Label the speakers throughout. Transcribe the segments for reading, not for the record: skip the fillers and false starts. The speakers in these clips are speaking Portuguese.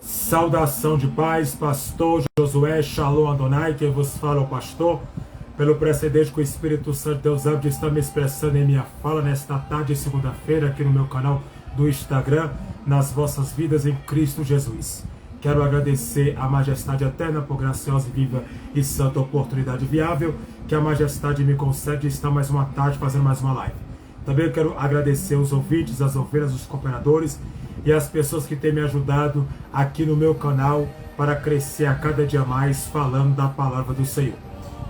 Speaker 1: Saudação de paz, pastor Josué Shalom Adonai, que vos fala o pastor. Pelo precedente que o Espírito Santo de Deus abre, está me expressando em minha fala nesta tarde de segunda-feira aqui no meu canal do Instagram, nas vossas vidas em Cristo Jesus. Quero agradecer a majestade eterna por graciosa e viva e santa oportunidade viável que a majestade me concede de estar mais uma tarde fazendo mais uma live. Também quero agradecer os ouvintes, as ovelhas, os cooperadores e as pessoas que têm me ajudado aqui no meu canal para crescer a cada dia mais falando da palavra do Senhor.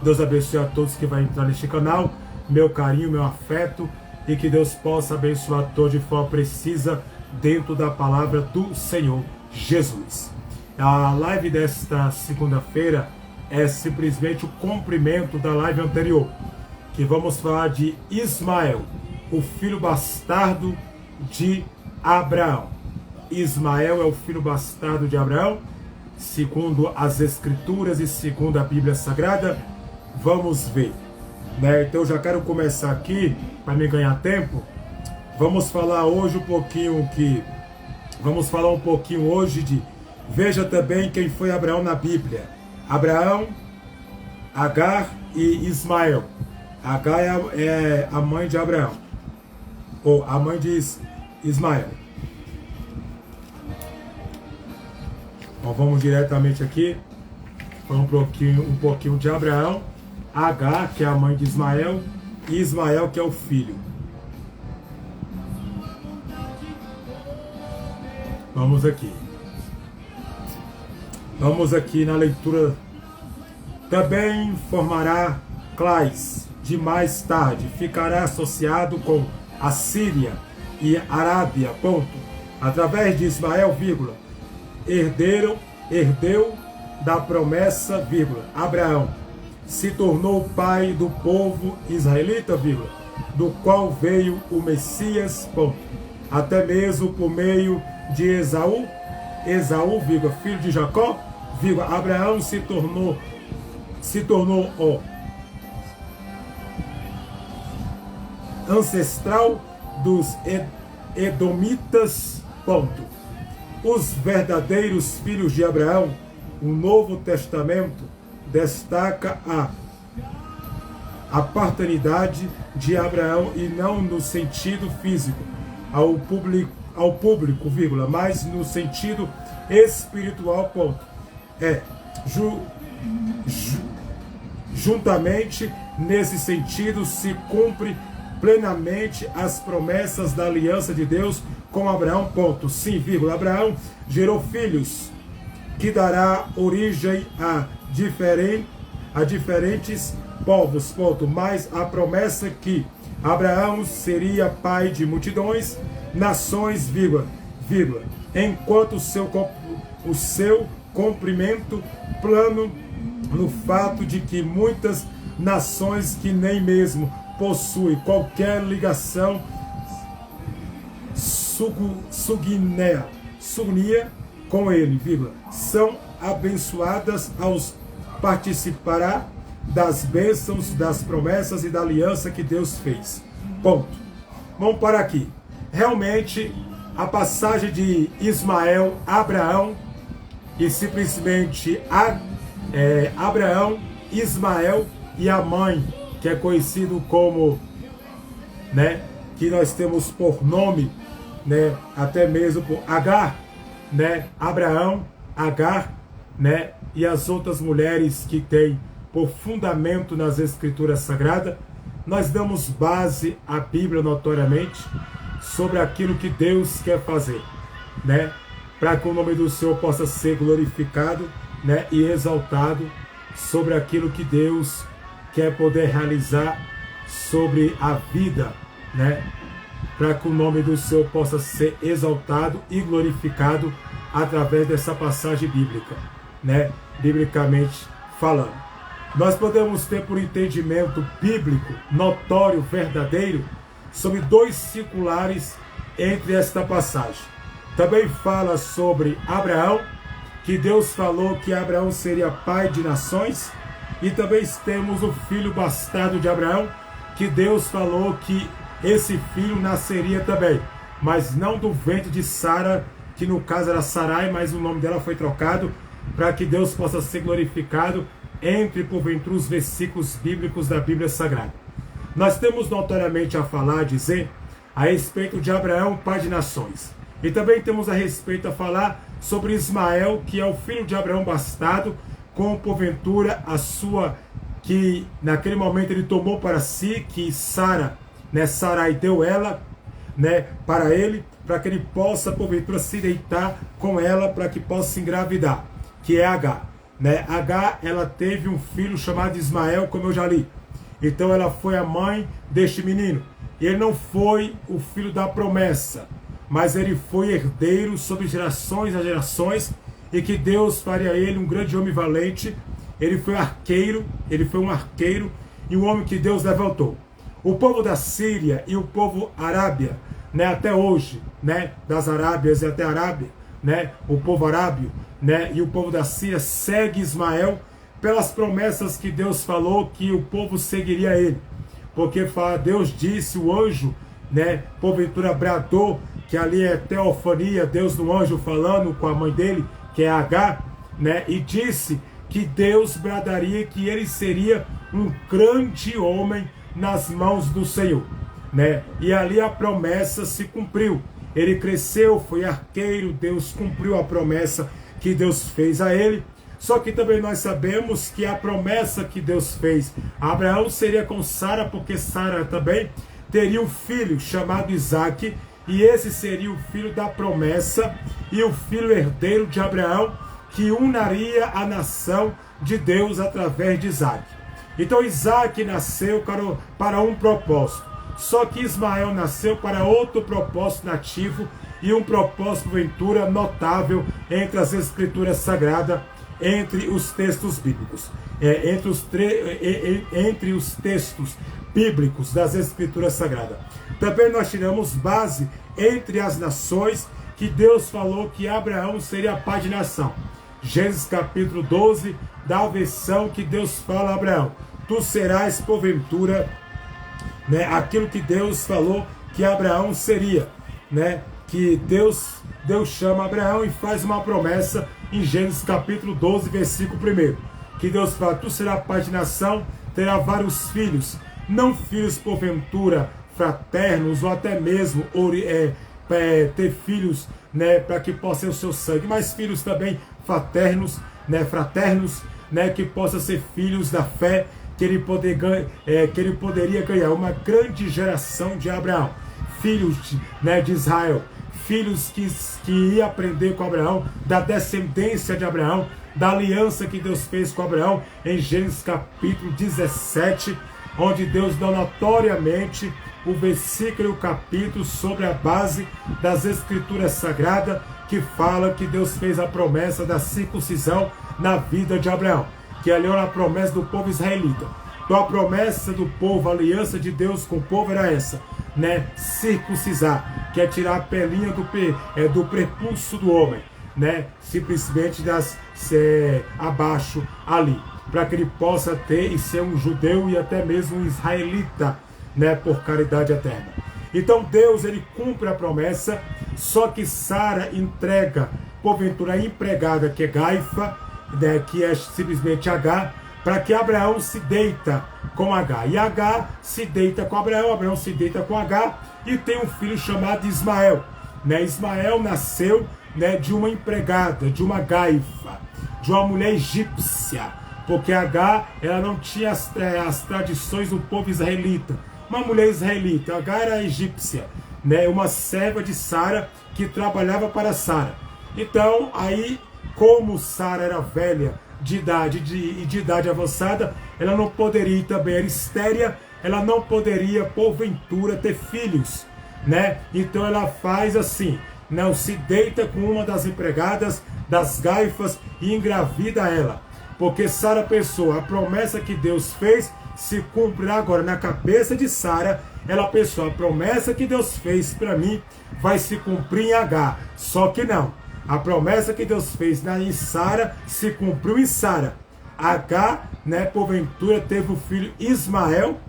Speaker 1: Deus abençoe a todos que vão entrar neste canal, meu carinho, meu afeto, e que Deus possa abençoar todos de forma precisa dentro da palavra do Senhor Jesus. A live desta segunda-feira é simplesmente o complemento da live anterior, que vamos falar de Ismael, o filho bastardo de Abraão. Ismael é o filho bastardo de Abraão, segundo as Escrituras e segundo a Bíblia Sagrada. Vamos ver, né? Então eu já quero começar aqui, para me ganhar tempo. Vamos falar hoje um pouquinho hoje de... Veja também quem foi Abraão na Bíblia. Abraão, Agar e Ismael. Agar é a mãe de Abraão, ou a mãe de Ismael. Então vamos diretamente aqui. Um pouquinho de Abraão, Agar, que é a mãe de Ismael, e Ismael, que é o filho. Vamos aqui na leitura. Também formará clãs de mais tarde, ficará associado com a Síria e Arábia, através de Ismael, herdeu da promessa, Abraão se tornou pai do povo israelita, do qual veio o Messias, até mesmo por meio de Esaú, filho de Jacó, Abraão se tornou ancestral dos Edomitas, Os verdadeiros filhos de Abraão. O Novo Testamento destaca a paternidade de Abraão, e não no sentido físico ao público, mas no sentido espiritual, Juntamente nesse sentido se cumpre plenamente as promessas da aliança de Deus com Abraão, Sim, Abraão gerou filhos que dará origem a diferentes povos, mas a promessa que Abraão seria pai de multidões, nações, enquanto o seu cumprimento plano no fato de que muitas nações que nem mesmo possuem qualquer ligação sugunia com ele, são abençoadas aos participará das bênçãos, das promessas e da aliança que Deus fez. Vamos parar aqui. Realmente, a passagem de Ismael, Abraão, e simplesmente Abraão, Ismael e a mãe, que é conhecido como, que nós temos por nome, até mesmo por Agar, Abraão, Agar, e as outras mulheres que têm por fundamento nas Escrituras Sagradas. Nós damos base à Bíblia notoriamente sobre aquilo que Deus quer fazer, para que o nome do Senhor possa ser glorificado, e exaltado sobre aquilo que Deus quer poder realizar sobre a vida, para que o nome do Senhor possa ser exaltado e glorificado através dessa passagem bíblica, biblicamente falando. Nós podemos ter por entendimento bíblico, notório, verdadeiro, sobre dois circulares entre esta passagem. Também fala sobre Abraão, que Deus falou que Abraão seria pai de nações, e também temos o filho bastardo de Abraão, que Deus falou que esse filho nasceria também, mas não do ventre de Sara, que no caso era Sarai, mas o nome dela foi trocado para que Deus possa ser glorificado entre, porventura, os versículos bíblicos da Bíblia Sagrada. Nós temos notoriamente a falar, a dizer, a respeito de Abraão, pai de nações. E também temos a respeito a falar sobre Ismael, que é o filho de Abraão bastardo, com, porventura, a sua, que naquele momento ele tomou para si, que Sara, Sarai deu ela, para ele, para que ele possa, porventura, se deitar com ela, para que possa se engravidar, que é Agar. Agar, ela teve um filho chamado Ismael, como eu já li. Então ela foi a mãe deste menino. Ele não foi o filho da promessa, mas ele foi herdeiro sobre gerações a gerações, e que Deus faria ele um grande homem valente. Ele foi um arqueiro e um homem que Deus levantou. O povo da Síria e o povo arábia, até hoje, das Arábias e até a Arábia, o povo arábio, e o povo da Síria segue Ismael pelas promessas que Deus falou que o povo seguiria ele. Porque Deus disse, o anjo, porventura bradou, que ali é teofania, Deus no anjo falando com a mãe dele, que é Agar, e disse que Deus bradaria que ele seria um grande homem nas mãos do Senhor. E ali a promessa se cumpriu. Ele cresceu, foi arqueiro, Deus cumpriu a promessa que Deus fez a ele. Só que também nós sabemos que a promessa que Deus fez a Abraão seria com Sara, porque Sara também teria um filho chamado Isaque, e esse seria o filho da promessa e o filho herdeiro de Abraão, que unaria a nação de Deus através de Isaque. Então Isaque nasceu para um propósito, só que Ismael nasceu para outro propósito nativo, e um propósito, ventura, notável entre as Escrituras Sagradas, entre os textos bíblicos, entre os textos bíblicos das Escrituras Sagradas. Também nós tiramos base entre as nações, que Deus falou que Abraão seria pai de nação. Gênesis capítulo 12, dá a versão que Deus fala a Abraão: tu serás, porventura, aquilo que Deus falou que Abraão seria, que Deus chama Abraão e faz uma promessa em Gênesis capítulo 12, versículo 1, que Deus fala: tu serás pai de nação, terá vários filhos, não filhos porventura fraternos, ou até mesmo ter filhos, para que possa ser o seu sangue, mas filhos também fraternos, que possam ser filhos da fé, que ele poderia ganhar uma grande geração de Abraão, filhos de Israel, filhos que ia aprender com Abraão, da descendência de Abraão, da aliança que Deus fez com Abraão, em Gênesis capítulo 17, onde Deus dá notoriamente o versículo e o capítulo sobre a base das Escrituras Sagradas, que fala que Deus fez a promessa da circuncisão na vida de Abraão, que ali era a promessa do povo israelita. Então a promessa do povo, a aliança de Deus com o povo era essa, circuncisar, que é tirar a pelinha do prepulso do homem, simplesmente abaixo ali, para que ele possa ter e ser um judeu e até mesmo um israelita, por caridade eterna. Então Deus, ele cumpre a promessa, só que Sara entrega, porventura, a empregada, que é Gaifa, que é simplesmente Agar, para que Abraão se deita com Agar. E Agar se deita com Abraão, Abraão se deita com Agar, e tem um filho chamado Ismael. Ismael nasceu de uma empregada, de uma Gaifa, de uma mulher egípcia, porque Agar, ela não tinha as tradições do povo israelita. Uma mulher israelita, Agar era egípcia, uma serva de Sara, que trabalhava para Sara. Então, aí, como Sara era velha, de idade avançada, ela não poderia, também era estéria, ela não poderia, porventura, ter filhos, Então ela faz assim, não se deita com uma das empregadas, das Gaifas, e engravida ela. Porque Sara pensou, a promessa que Deus fez se cumprirá agora. Na cabeça de Sara, ela pensou, a promessa que Deus fez para mim vai se cumprir em Agar. Só que não. A promessa que Deus fez em Sara se cumpriu em Sara. Agar, porventura, teve o filho Ismael,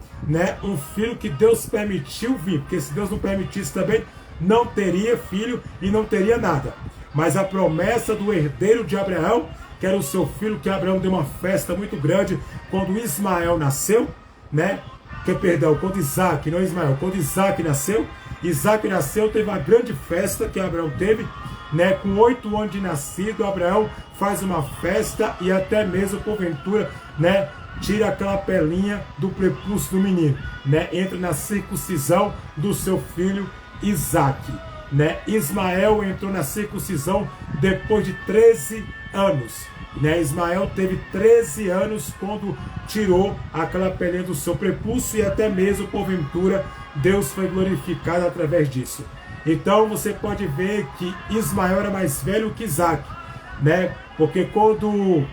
Speaker 1: um filho que Deus permitiu vir, porque se Deus não permitisse também, não teria filho e não teria nada. mas a promessa do herdeiro de Abraão, que era o seu filho, que Abraão deu uma festa muito grande quando Ismael nasceu, né? Quando Isaac, não Ismael, quando Isaac nasceu, teve uma grande festa que Abraão teve, né? Com 8 anos de nascido, Abraão faz uma festa e até mesmo, porventura, né? Tira aquela pelinha do prepúcio do menino, né? Entra na circuncisão do seu filho Isaac, né? Ismael entrou na circuncisão depois de 13 anos, né? Ismael teve 13 anos quando tirou aquela pelinha do seu prepúcio e até mesmo, porventura, Deus foi glorificado através disso. Então você pode ver que Ismael era mais velho que Isaac, né? Porque quando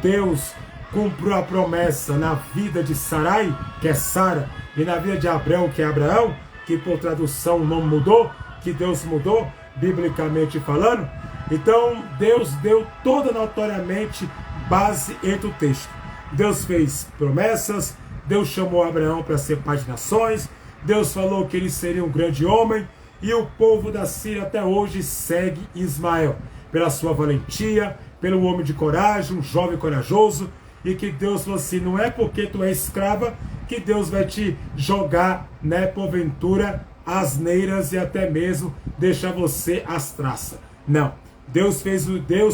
Speaker 1: Deus cumpriu a promessa na vida de Sarai, que é Sara, e na vida de Abraão, que é Abraão, que por tradução o nome mudou, que Deus mudou, biblicamente falando, então Deus deu toda notoriamente base entre o texto. Deus fez promessas, Deus chamou Abraão para ser pai de nações, Deus falou que ele seria um grande homem, e o povo da Síria até hoje segue Ismael, pela sua valentia, pelo homem de coragem, um jovem corajoso, e que Deus falou assim, não é porque tu é escrava que Deus vai te jogar, né, porventura, asneiras e até mesmo deixar você às traças. Não, Deus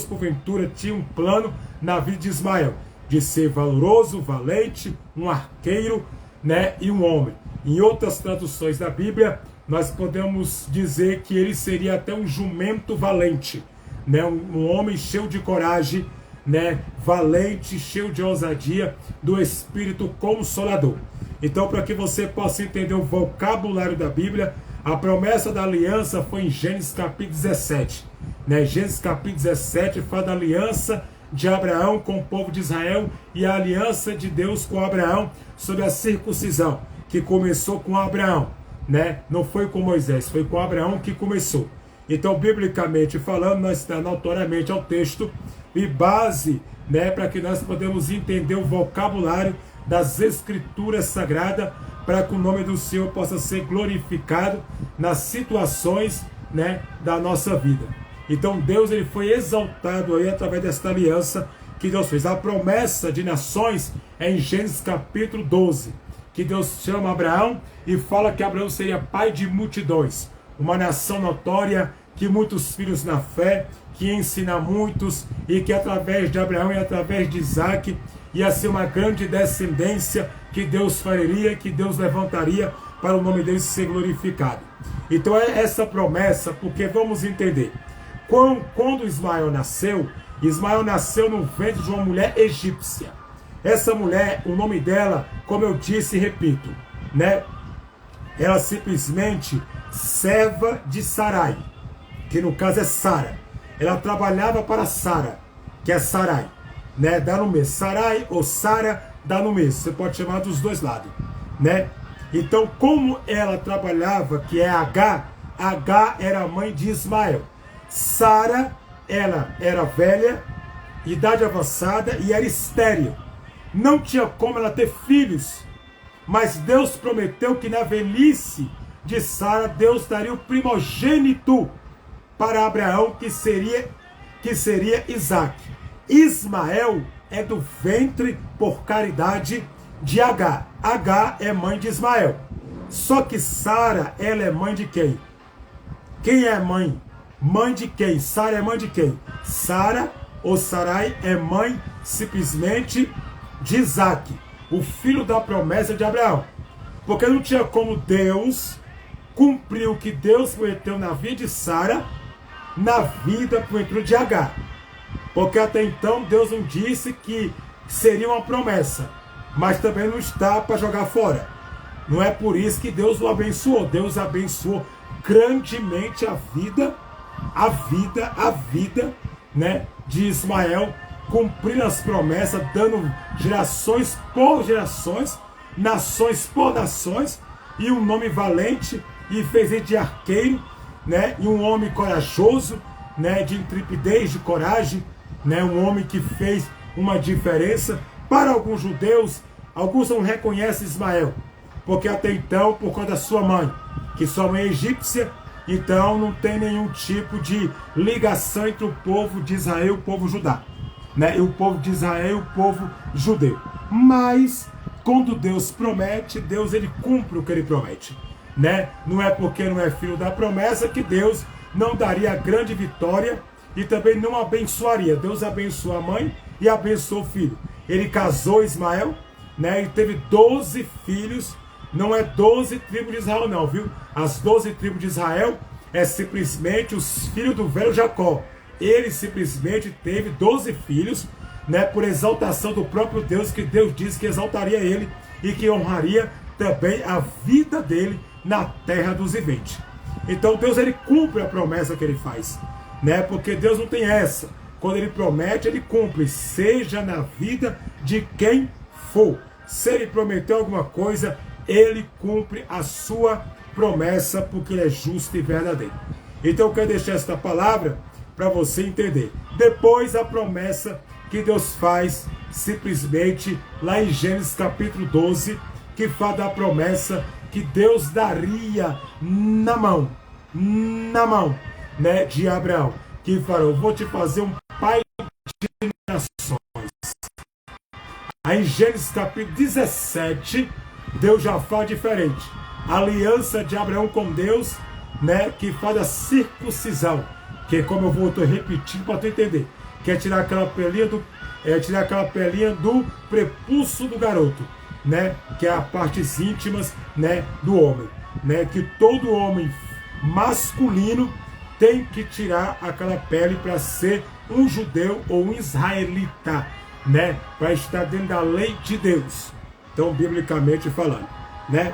Speaker 1: porventura tinha um plano na vida de Ismael, de ser valoroso, valente, um arqueiro, né, e um homem. Em outras traduções da Bíblia, nós podemos dizer que ele seria até um jumento valente, né, um homem cheio de coragem, né, valente, cheio de ousadia, do Espírito Consolador. Então, para que você possa entender o vocabulário da Bíblia, a promessa da aliança foi em Gênesis capítulo 17. Né? Gênesis capítulo 17 fala da aliança de Abraão com o povo de Israel e a aliança de Deus com Abraão sobre a circuncisão, que começou com Abraão. Né? Não foi com Moisés, foi com Abraão que começou. Então, biblicamente falando, nós estamos notoriamente ao texto e base, né, para que nós podemos entender o vocabulário das Escrituras Sagradas, para que o nome do Senhor possa ser glorificado nas situações, né, da nossa vida. Então Deus, ele foi exaltado aí através desta aliança que Deus fez. A promessa de nações é em Gênesis capítulo 12, que Deus chama Abraão e fala que Abraão seria pai de multidões, uma nação notória, que muitos filhos na fé, que ensina muitos, e que através de Abraão e através de Isaac ia ser uma grande descendência que Deus faria, que Deus levantaria para o nome dele ser glorificado. Então é essa promessa, porque vamos entender, quando Ismael nasceu no ventre de uma mulher egípcia. Essa mulher, o nome dela, como eu disse e repito, né, ela simplesmente serva de Sarai, que no caso é Sara. Ela trabalhava para Sara, que é Sarai, né? Dá no mesmo. Sarai ou Sara dá no mesmo. Você pode chamar dos dois lados, né? Então, como ela trabalhava, que é H era a mãe de Ismael. Sara, ela era velha, idade avançada e era estéril. Não tinha como ela ter filhos, mas Deus prometeu que na velhice de Sara, Deus daria o primogênito para Abraão, que seria Isaac. Ismael é do ventre por caridade de H. H é mãe de Ismael. Só que Sara, ela é mãe de quem? Quem é mãe? Mãe de quem? Sara é mãe de quem? Sara ou Sarai é mãe simplesmente de Isaac, o filho da promessa de Abraão. Porque não tinha como Deus cumprir o que Deus prometeu na vida de Sara, na vida por entre de H. Porque até então Deus não disse que seria uma promessa, mas também não está para jogar fora. Não é por isso que Deus o abençoou. Deus abençoou grandemente a vida, né, de Ismael, cumprindo as promessas, dando gerações por gerações, nações por nações, e um nome valente, e fez ele de arqueiro, né, e um homem corajoso, né, de intrepidez, de coragem, né, um homem que fez uma diferença. Para alguns judeus, alguns não reconhecem Ismael, porque até então, por causa da sua mãe, que sua mãe é egípcia, Então não tem nenhum tipo de ligação entre o povo de Israel e o povo judá, né? E o povo de Israel e o povo judeu. Mas quando Deus promete, Deus ele cumpre o que ele promete, né? Não é porque não é filho da promessa que Deus não daria a grande vitória e também não abençoaria. Deus abençoa a mãe e abençoa o filho. Ele casou Ismael, né? Ele teve 12 filhos. Não é 12 tribos de Israel não, viu? As 12 tribos de Israel é simplesmente os filhos do velho Jacó. Ele simplesmente teve 12 filhos, né? Por exaltação do próprio Deus, que Deus disse que exaltaria ele e que honraria também a vida dele na terra dos viventes. Então Deus ele cumpre a promessa que ele faz, né? Porque Deus não tem essa. Quando ele promete, ele cumpre, seja na vida de quem for. Se ele prometeu alguma coisa, ele cumpre a sua promessa, porque ele é justo e verdadeiro. Então eu quero deixar esta palavra para você entender. Depois a promessa que Deus faz, simplesmente lá em Gênesis capítulo 12, que fala da promessa que Deus daria na mão, né, de Abraão, que falou: vou te fazer um pai de nações. Aí em Gênesis capítulo 17, Deus já fala diferente. A aliança de Abraão com Deus, né, que faz a circuncisão, que como eu vou repetir para tu entender, que é tirar aquela pelinha do prepúcio do garoto, né, que é as partes íntimas, né, do homem, né, que todo homem masculino tem que tirar aquela pele para ser um judeu ou um israelita, né, para estar dentro da lei de Deus. Então, biblicamente falando, né?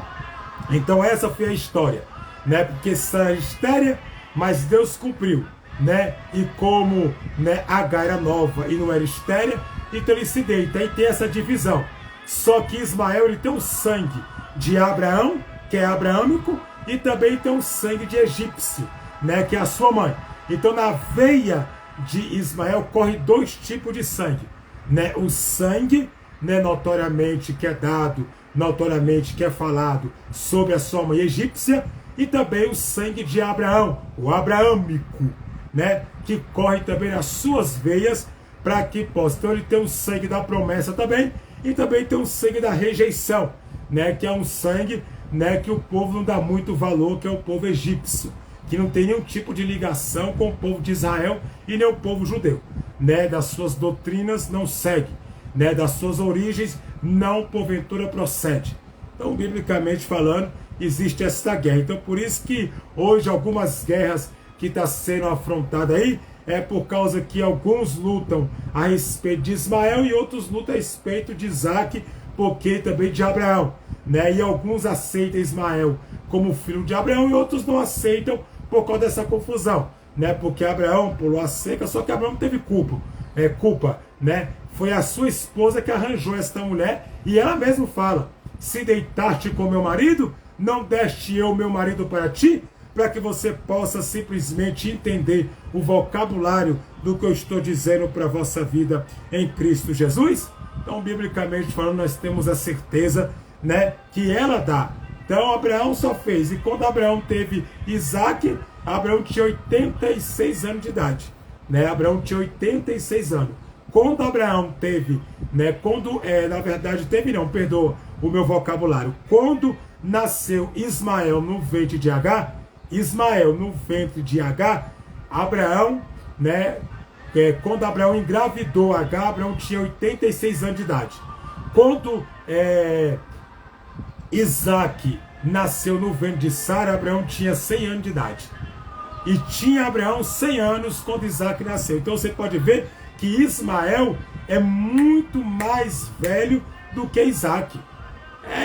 Speaker 1: Então essa foi a história, né? Porque essa história, mas Deus cumpriu, né? E como, né, Agar era nova e não era estéril, então ele se deita e tem essa divisão. Só que Ismael ele tem o sangue de Abraão, que é abraâmico, e também tem o sangue de egípcio, né? Que é a sua mãe. Então na veia de Ismael corre dois tipos de sangue, né? O sangue, né, notoriamente que é dado, notoriamente que é falado sobre a sua mãe egípcia, e também o sangue de Abraão, o abraâmico, né, que corre também nas suas veias, para que possa. Então ele tem o sangue da promessa também, e também tem o sangue da rejeição, né, que é um sangue, né, que o povo não dá muito valor, que é o povo egípcio, que não tem nenhum tipo de ligação com o povo de Israel e nem o povo judeu, né, das suas doutrinas não segue, né, das suas origens não porventura procede. Então, biblicamente falando, existe essa guerra. Então, por isso que hoje algumas guerras que estão sendo afrontadas aí, é por causa que alguns lutam a respeito de Ismael e outros lutam a respeito de Isaac, porque também de Abraão, né? E alguns aceitam Ismael como filho de Abraão e outros não aceitam por causa dessa confusão, né? Porque Abraão pulou a cerca, só que Abraão não teve culpa, né? Foi a sua esposa que arranjou esta mulher, e ela mesma fala: se deitaste com meu marido, não deste eu meu marido para ti? Para que você possa simplesmente entender o vocabulário do que eu estou dizendo para a vossa vida em Cristo Jesus. Então, biblicamente falando, nós temos a certeza, né, que ela dá. Então, Abraão só fez, e quando Abraão teve Isaac, Abraão tinha 86 anos de idade, né? Abraão tinha 86 anos. Quando Abraão teve, né, na verdade teve não, perdoa o meu vocabulário, quando nasceu Ismael no ventre de Agar, Abraão, né, quando Abraão engravidou Agar, Abraão tinha 86 anos de idade. Quando Isaac nasceu no ventre de Sara, Abraão tinha 100 anos de idade. E tinha Abraão 100 anos quando Isaac nasceu. Então você pode ver que Ismael é muito mais velho do que Isaac.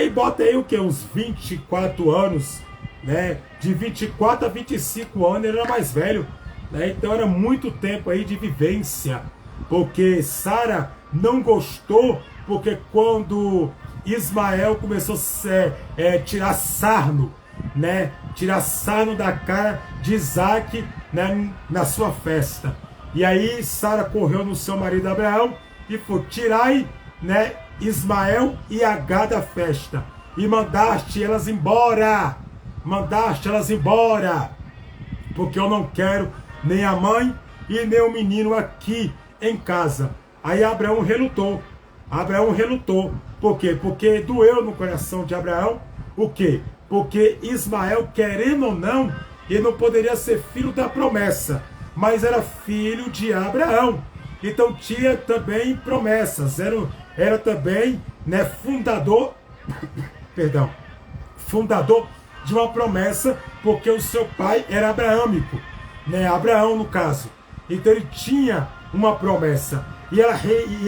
Speaker 1: E bota aí o que? Uns 24 anos, né? De 24 a 25 anos ele era mais velho, né? Então era muito tempo aí de vivência. Porque Sara não gostou, porque quando Ismael começou a tirar sarno, né? Tirar sarno da cara de Isaac, né? Na sua festa. E aí Sara correu no seu marido Abraão e falou: tirai, né, Ismael e Agar da festa, e mandaste elas embora. porque eu não quero nem a mãe e nem o menino aqui em casa. Aí Abraão relutou. Abraão relutou. Por quê? Porque doeu no coração de Abraão. O quê? Porque Ismael, querendo ou não, ele não poderia ser filho da promessa, mas era filho de Abraão. Então tinha também promessas. Era também, né, fundador de uma promessa, porque o seu pai era abraâmico, né? Abraão, no caso. Então ele tinha uma promessa. E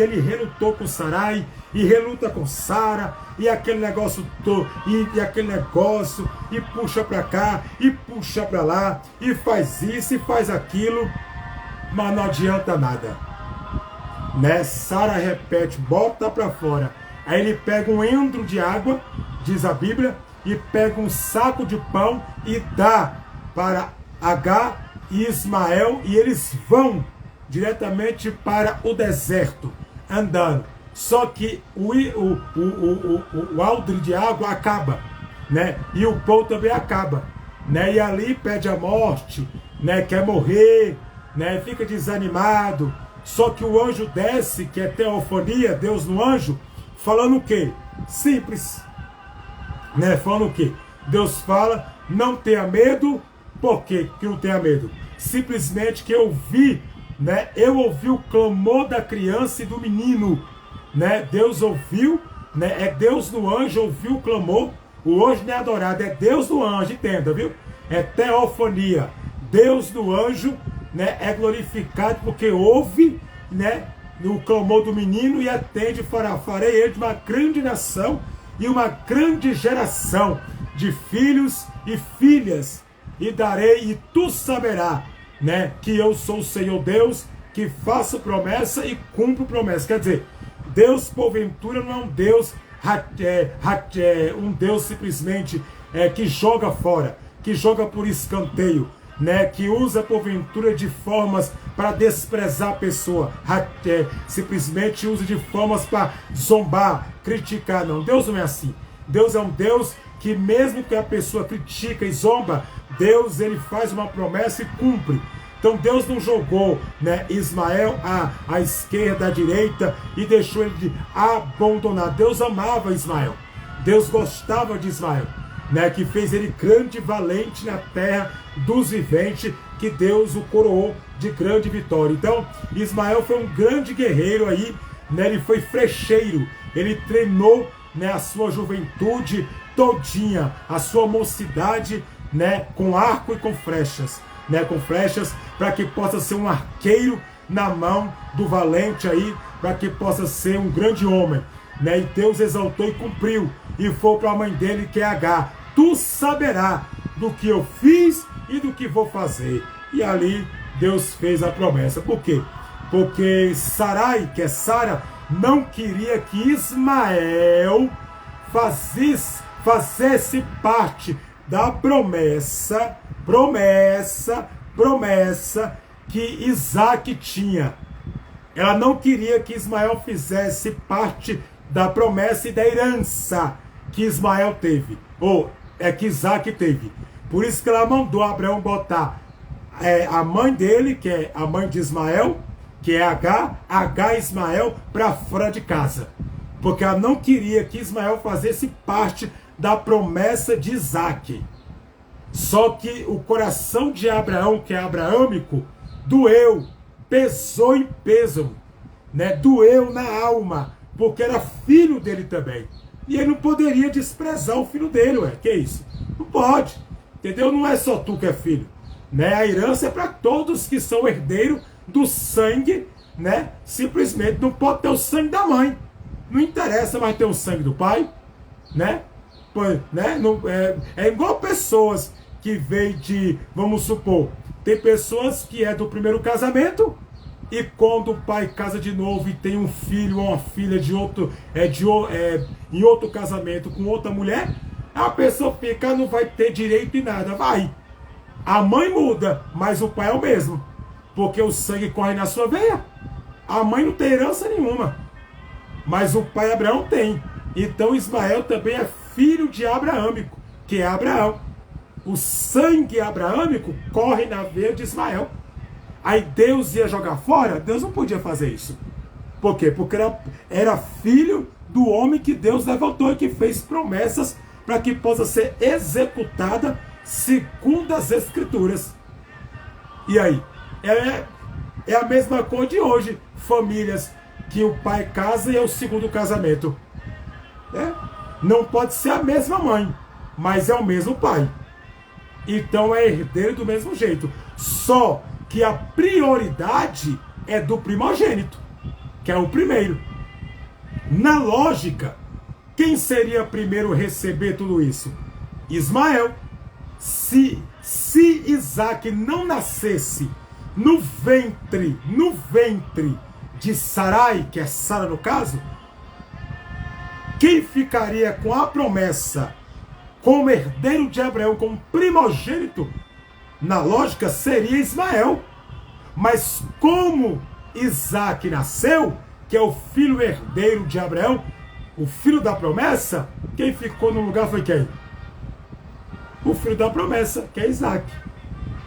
Speaker 1: ele relutou com Sarai, e reluta com Sara, e aquele negócio todo, e aquele negócio, e puxa para cá, e puxa para lá, e faz isso, e faz aquilo, mas não adianta nada, né? Sara repete, bota para fora. Aí ele pega um endro de água, diz a Bíblia, e pega um saco de pão e dá para Agar e Ismael, e eles vão diretamente para o deserto, andando. Só que o aldre de água acaba, né? E o pão também acaba, né? E ali pede a morte, né? Quer morrer, né? Fica desanimado. Só que o anjo desce, que é teofania, Deus no anjo, falando o quê? Simples, né? Falando o quê? Deus fala, não tenha medo. Por quê que não tenha medo? Simplesmente que eu vi, né? Eu ouvi o clamor da criança e do menino, né? Deus ouviu, né? É Deus no anjo, ouviu o clamor. O anjo não é adorado, é Deus no anjo, entenda, viu? É teofania. Deus no anjo, né? É glorificado porque ouve, né? O clamor do menino e atende. Farei ele de uma grande nação e uma grande geração de filhos e filhas, e darei, e tu saberás, né, que eu sou o Senhor Deus, que faço promessa e cumpro promessa. Quer dizer, Deus, porventura, não é um Deus, um Deus simplesmente que joga fora, que joga por escanteio, né, que usa porventura de formas para desprezar a pessoa, simplesmente usa de formas para zombar, criticar. Não, Deus não é assim. Deus é um Deus que mesmo que a pessoa critica e zomba, Deus, ele faz uma promessa e cumpre. Então Deus não jogou, né, Ismael à esquerda, à direita, e deixou ele de abandonar. Deus amava Ismael. Deus gostava de Ismael, né, que fez ele grande e valente na terra dos viventes, que Deus o coroou de grande vitória. Então Ismael foi um grande guerreiro aí, né, ele foi flecheiro, ele treinou, né, a sua juventude todinha, a sua mocidade, né, com arco e com flechas, né, com flechas, para que possa ser um arqueiro na mão do valente aí, para que possa ser um grande homem, né? E Deus exaltou e cumpriu, e foi para a mãe dele, que é Agar: tu saberás do que eu fiz e do que vou fazer. E ali Deus fez a promessa. Por quê? Porque Sarai, que é Sara, não queria que Ismael fazesse parte da promessa que Isaac tinha. Ela não queria que Ismael fizesse parte da promessa e da herança que Ismael teve, que Isaac teve. Por isso que ela mandou Abraão botar a mãe dele, que é a mãe de Ismael, que é Agar e Ismael, para fora de casa. Porque ela não queria que Ismael fizesse parte da promessa de Isaac. Só que o coração de Abraão, que é abraâmico, doeu, pesou em peso, né? Doeu na alma, porque era filho dele também. E ele não poderia desprezar o filho dele, ué. Que isso? Não pode, entendeu? Não é só tu que é filho, né? A herança é para todos que são herdeiros do sangue, né? Simplesmente não pode ter o sangue da mãe. Não interessa mais ter o sangue do pai, né? Pois, né? Não, é igual pessoas que veio de, vamos supor, tem pessoas que é do primeiro casamento, e quando o pai casa de novo e tem um filho ou uma filha de outro, em outro casamento com outra mulher, a pessoa fica, não vai ter direito em nada. Vai. A mãe muda, mas o pai é o mesmo, porque o sangue corre na sua veia. A mãe não tem herança nenhuma, mas o pai Abraão tem. Então Ismael também é filho de abraâmico, que é Abraão. o sangue abraâmico corre na veia de Ismael. Aí Deus ia jogar fora? Deus não podia fazer isso. Por quê? Porque era filho do homem que Deus levantou e que fez promessas para que possa ser executada segundo as Escrituras. E aí? É a mesma coisa de hoje. Famílias que o pai casa e é o segundo casamento. Não pode ser a mesma mãe, mas é o mesmo pai. Então é herdeiro do mesmo jeito. Só que a prioridade é do primogênito, que é o primeiro. Na lógica, quem seria primeiro a receber tudo isso? Ismael. Se Isaac não nascesse no ventre de Sarai, que é Sara no caso, quem ficaria com a promessa como herdeiro de Abraão, como primogênito, na lógica seria Ismael. Mas como Isaac nasceu, que é o filho herdeiro de Abraão, o filho da promessa, quem ficou no lugar foi quem? O filho da promessa, que é Isaac.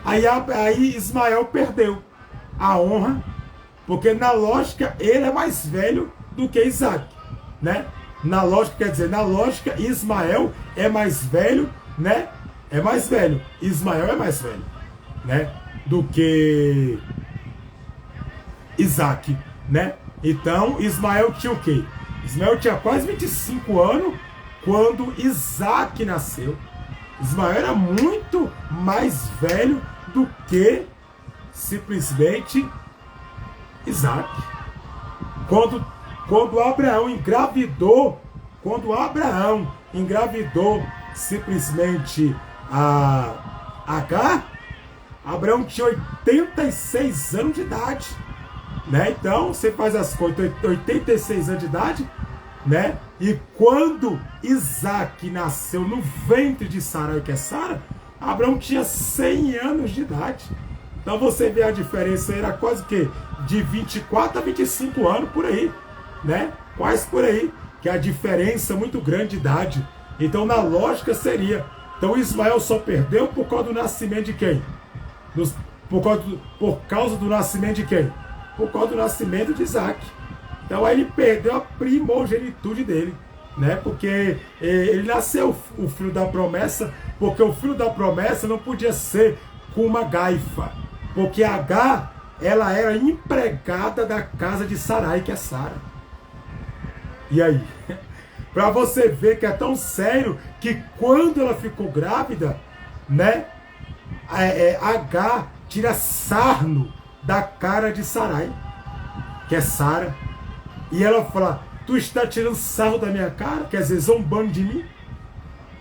Speaker 1: Aí Ismael perdeu a honra, porque na lógica ele é mais velho do que Isaac, né? Na lógica, quer dizer, na lógica Ismael é mais velho, né? É mais velho. Ismael é mais velho, né? Do que Isaac, né? Então Ismael tinha o quê? Ismael tinha quase 25 anos quando Isaac nasceu. Ismael era muito mais velho do que simplesmente Isaac. Quando Abraão engravidou simplesmente a Agar, Abraão tinha 86 anos de idade, né? Então você faz as contas, 86 anos de idade, né? E quando Isaac nasceu no ventre de Sarai, que é Sara, Abraão tinha 100 anos de idade. Então você vê a diferença, era quase que de 24 a 25 anos por aí, né? Quase por aí, que é a diferença muito grande de idade. Então na lógica seria, então Ismael só perdeu por causa do nascimento de quem? Por causa do nascimento de quem? Por causa do nascimento de Isaac. Então aí ele perdeu a primogenitude dele, né? Porque ele nasceu o filho da promessa, porque o filho da promessa não podia ser com uma gaifa, porque Agar, ela era empregada da casa de Sarai, que é Sara. E aí? Para você ver que é tão sério que quando ela ficou grávida, né? Agar tira sarno da cara de Sarai, que é Sara. E ela fala, tu está tirando sarro da minha cara? Quer dizer, zombando de mim?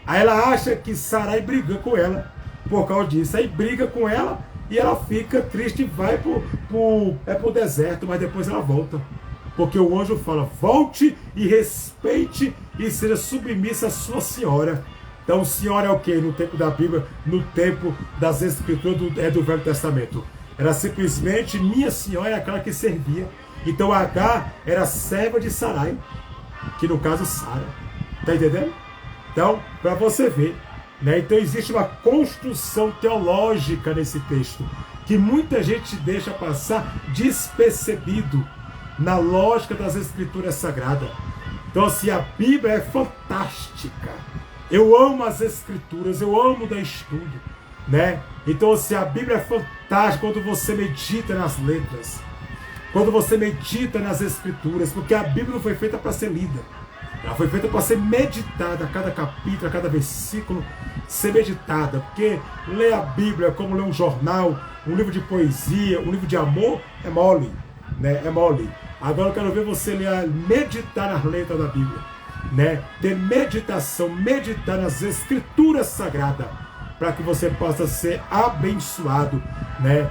Speaker 1: Aí ela acha que Sarai briga com ela por causa disso. Aí briga com ela e ela fica triste e vai pro deserto, mas depois ela volta. Porque o anjo fala, volte e respeite e seja submissa à sua senhora. Então senhora é o que? No tempo da Bíblia, no tempo das Escrituras do Velho Testamento. Era simplesmente minha senhora, é aquela que servia. Então Agar era serva de Sarai, que no caso Sara. Tá entendendo? Então, para você ver, né? Então existe uma construção teológica nesse texto, que muita gente deixa passar despercebido na lógica das Escrituras Sagradas. Então assim, a Bíblia é fantástica. Eu amo as Escrituras, eu amo dar estudo, né? Então assim, a Bíblia é fantástica quando você medita nas letras, quando você medita nas Escrituras, porque a Bíblia não foi feita para ser lida, ela foi feita para ser meditada, a cada capítulo, a cada versículo, ser meditada, porque ler a Bíblia como ler um jornal, um livro de poesia, um livro de amor, é mole, né? É mole. Agora eu quero ver você meditar nas letras da Bíblia, né? Ter meditação, meditar nas Escrituras Sagradas, para que você possa ser abençoado, né?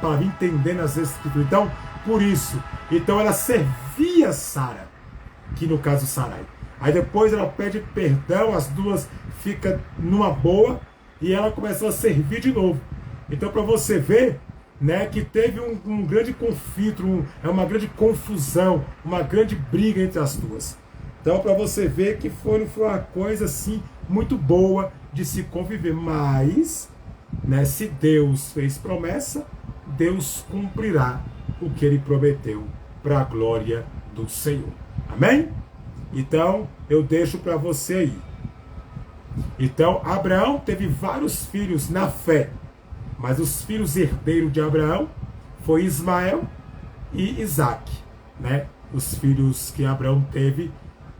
Speaker 1: Para entender nas Escrituras. Então, por isso, então ela servia Sara, que no caso Sarai. Aí depois ela pede perdão, as duas ficam numa boa e ela começou a servir de novo. Então para você ver, né, que teve um grande conflito, uma grande confusão, uma grande briga entre as duas. Então para você ver que foi uma coisa assim muito boa de se conviver. Mas, né, se Deus fez promessa, Deus cumprirá o que ele prometeu para a glória do Senhor. Amém? Então, eu deixo para você aí. Então, Abraão teve vários filhos na fé, mas os filhos herdeiros de Abraão foi Ismael e Isaac, né? Os filhos que Abraão teve,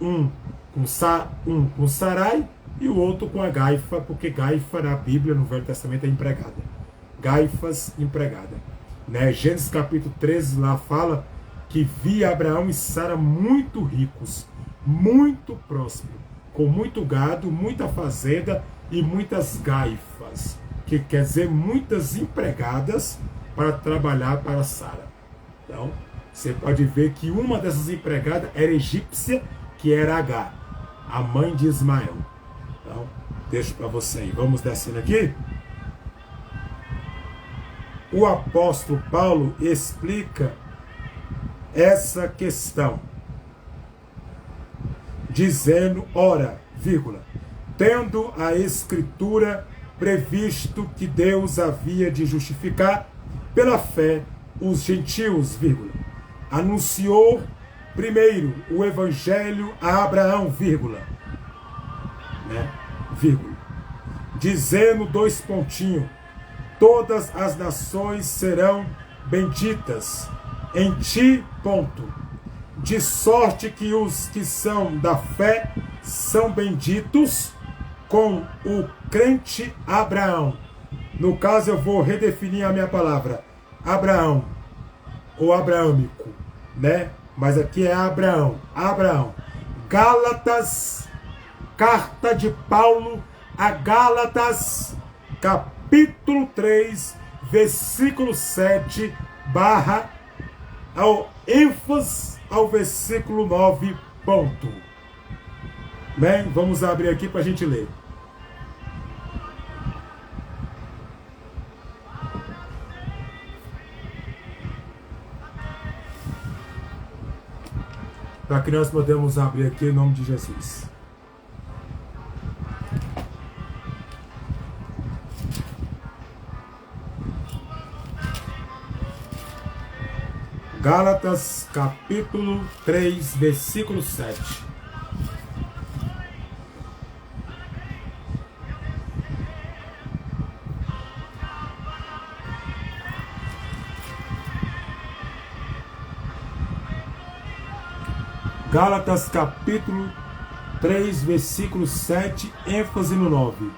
Speaker 1: um com Sarai e o outro com a Gaifa, porque Gaifa na Bíblia, no Velho Testamento, é empregada. Gaifas, empregada. Né? Gênesis capítulo 13 lá fala que via Abraão e Sara muito ricos, muito prósperos, com muito gado, muita fazenda e muitas gaifas, que quer dizer muitas empregadas para trabalhar para Sara. Então, você pode ver que uma dessas empregadas era egípcia, que era Agar, a mãe de Ismael. Então, deixo para você aí. Vamos descendo aqui. O apóstolo Paulo explica essa questão, dizendo, ora, vírgula, tendo a Escritura previsto que Deus havia de justificar pela fé os gentios, vírgula, anunciou primeiro o evangelho a Abraão, vírgula, né, vírgula, dizendo, dois pontinhos, todas as nações serão benditas em ti, ponto, de sorte que os que são da fé são benditos com o crente Abraão. No caso, eu vou redefinir a minha palavra, Abraão, ou abraâmico, né? Mas aqui é Abraão, Abraão. Gálatas, carta de Paulo a Gálatas, capítulo 3, versículo 7, barra, ao ênfase ao versículo 9, ponto. Bem, vamos abrir aqui para a gente ler. Para que nós podemos abrir aqui em nome de Jesus. Gálatas, capítulo 3, versículo 7. Gálatas, capítulo 3, versículo 7, ênfase no 9.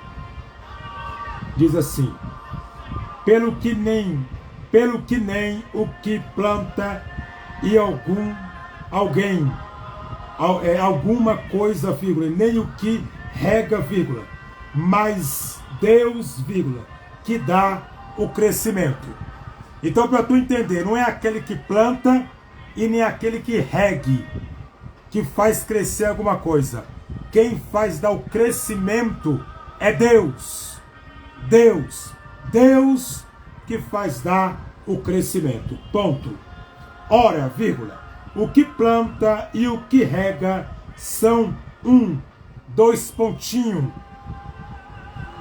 Speaker 1: Diz assim, pelo que nem o que planta e alguma coisa, vírgula, nem o que rega, vírgula, mas Deus, vírgula, que dá o crescimento. Então, para tu entender, não é aquele que planta e nem aquele que regue que faz crescer alguma coisa. Quem faz dar o crescimento é Deus. Deus que faz dar o crescimento. Ponto. Ora, vírgula, o que planta e o que rega são dois pontinhos.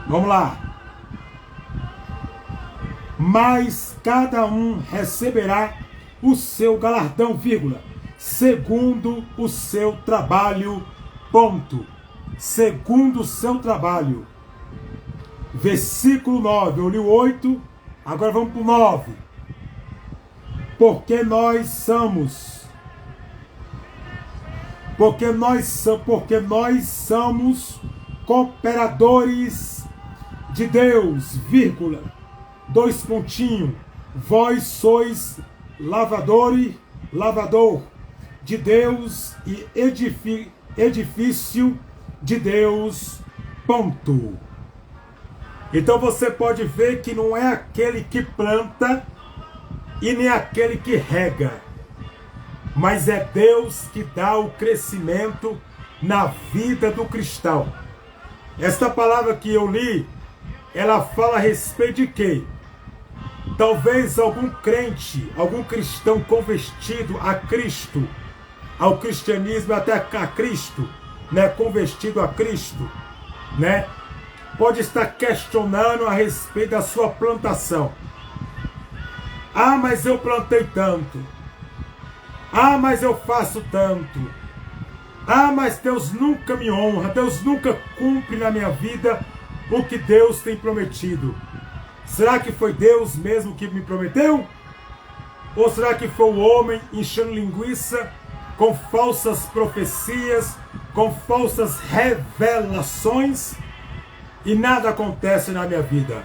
Speaker 1: Vamos lá. Mas cada um receberá o seu galardão, vírgula, segundo o seu trabalho, ponto. Segundo o seu trabalho. Versículo 9, eu li o 8, agora vamos para o 9. Porque nós somos cooperadores de Deus, vírgula, dois pontinhos, vós sois lavador de Deus e edifício de Deus, ponto. Então você pode ver que não é aquele que planta e nem aquele que rega, mas é Deus que dá o crescimento na vida do cristão. Esta palavra que eu li, ela fala a respeito de quê? Talvez algum crente, algum cristão convertido a Cristo, ao cristianismo, até a Cristo, né, convertido a Cristo, né? pode estar questionando a respeito da sua plantação. Ah, mas eu plantei tanto. Ah, mas eu faço tanto. Ah, mas Deus nunca me honra. Deus nunca cumpre na minha vida o que Deus tem prometido. Será que foi Deus mesmo que me prometeu? Ou será que foi o homem enchendo linguiça com falsas profecias, com falsas revelações, e nada acontece na minha vida?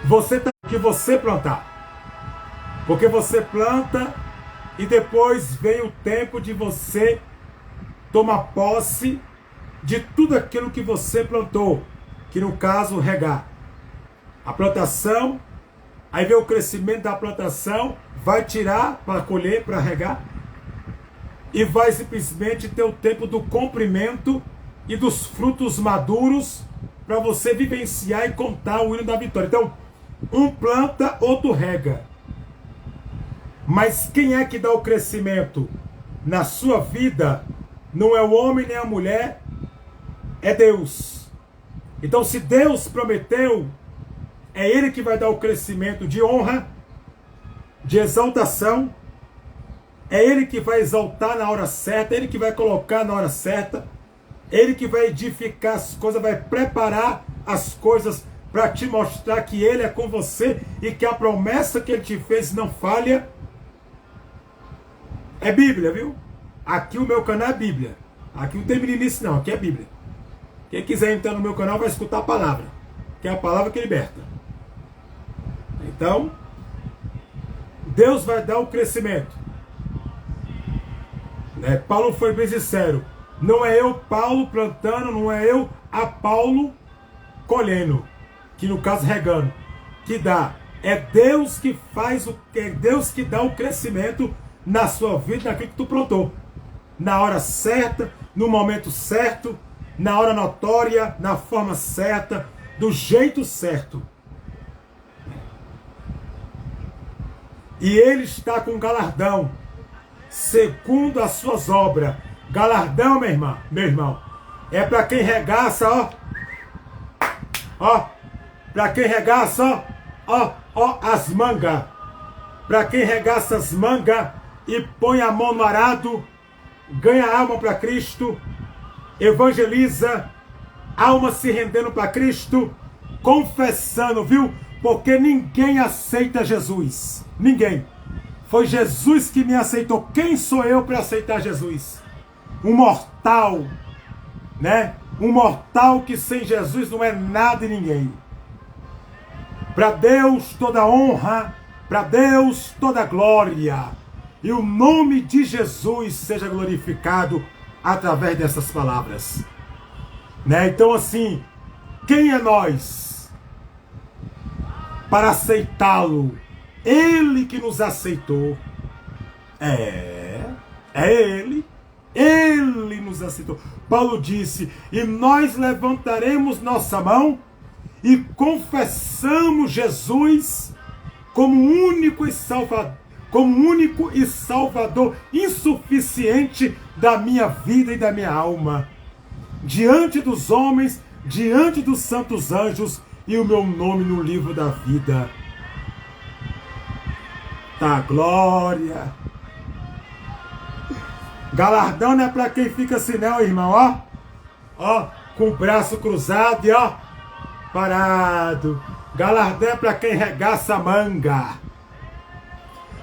Speaker 1: Você tem que você plantar. Porque você planta e depois vem o tempo de você tomar posse de tudo aquilo que você plantou, que no caso regar. A plantação, aí vem o crescimento da plantação, vai tirar para colher, para regar, e vai simplesmente ter o tempo do comprimento e dos frutos maduros para você vivenciar e contar o hino da vitória. Então, um planta, outro rega. Mas quem é que dá o crescimento na sua vida? Não é o homem nem a mulher, é Deus. Então, se Deus prometeu, é Ele que vai dar o crescimento de honra, de exaltação. É Ele que vai exaltar na hora certa, é Ele que vai colocar na hora certa, é Ele que vai edificar as coisas, vai preparar as coisas para te mostrar que Ele é com você e que a promessa que Ele te fez não falha. É Bíblia, viu? Aqui o meu canal é Bíblia. Aqui não tem meninice não, aqui é Bíblia. Quem quiser entrar no meu canal vai escutar a palavra, que é a palavra que liberta. Então, Deus vai dar o crescimento. Paulo foi bem sincero. Não é eu, Paulo, plantando, não é eu, Paulo, colhendo, que no caso regando, que dá. É Deus que faz, é Deus que dá o crescimento na sua vida, naquilo que tu plantou. Na hora certa, no momento certo, na hora notória, na forma certa, do jeito certo. E Ele está com galardão, segundo as suas obras. Galardão, meu irmão, é para quem regaça, para quem regaça, as mangas. Para quem regaça as mangas e põe a mão no arado, ganha alma para Cristo, evangeliza, alma se rendendo para Cristo, confessando, viu? Porque ninguém aceita Jesus. Ninguém. Foi Jesus que me aceitou. Quem sou eu para aceitar Jesus? Um mortal, né? Um mortal que sem Jesus não é nada e ninguém. Para Deus toda honra, para Deus toda glória. E o nome de Jesus seja glorificado através dessas palavras. Né? Então assim, quem é nós para aceitá-lo? Ele que nos aceitou. É Ele nos aceitou. Paulo disse, e nós levantaremos nossa mão e confessamos Jesus como único e salvador insuficiente da minha vida e da minha alma, diante dos homens, diante dos santos anjos, e o meu nome no livro da vida. Tá, glória. Galardão não é para quem fica assim não, irmão, com o braço cruzado e parado. Galardão é para quem regaça a manga.